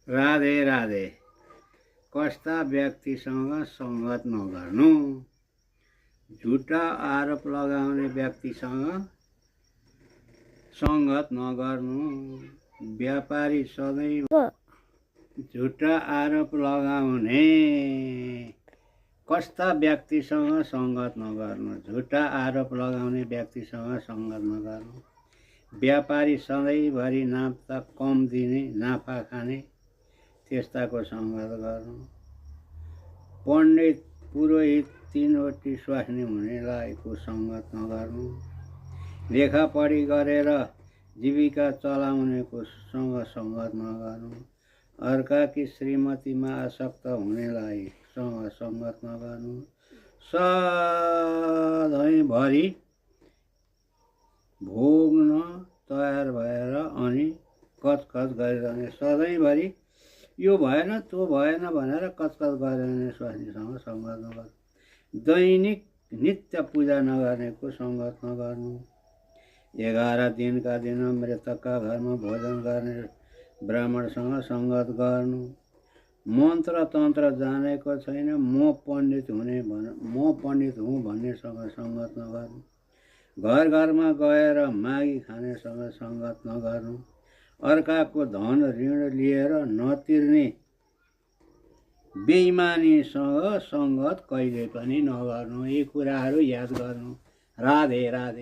राधे राधे। कस्ता व्यक्तिसँग सङ्गत नगर्नु। झुटा आरोप लगाउने व्यक्तिसँग सङ्गत नगर्नु। व्यापारी सधैँ झुटा आरोप लगाउने कस्ता व्यक्तिसँग सङ्गत नगर्नु। झुटा आरोप लगाउने व्यक्तिसँग सङ्गत नगर्नु। व्यापारी सधैँभरि नाप्दा कम दिने, नाफा खाने, त्यस्ताको सङ्गत गर्नु। पण्डित पुरोहित तीनवटी स्वास्नी हुनेलाईको सङ्गत नगर्नु। लेखापढी गरेर जीविका चलाउनेकोसँग सङ्गत नगर्नु। अर्काकी श्रीमतीमा आसक्त हुनेलाईसँग सङ्गत नगर्नु। सधैँभरि भोग्न तयार भएर अनि कचकच गरिरहने, सधैँभरि यो भएन त्यो भएन भनेर कचकच गरिरहने स्वास्नीसँग सङ्गत नगर्नु। दैनिक नित्य पूजा नगर्नेको सङ्गत नगर्नु। 11 दिनका दिन मृतकका घरमा भोजन गर्ने ब्राह्मणसँग सङ्गत गर्नु। मन्त्र तन्त्र जानेको छैन, म पण्डित हुँ भन्नेसँग सङ्गत नगर्नु। घर घरमा गएर मागी खानेसँग सङ्गत नगर्नु। अर्काको धन ऋण लिएर नतिर्ने बेइमानीसँग सङ्गत कहिले पनि नगर्नु। यी कुराहरू याद गर्नु। राधे राधे।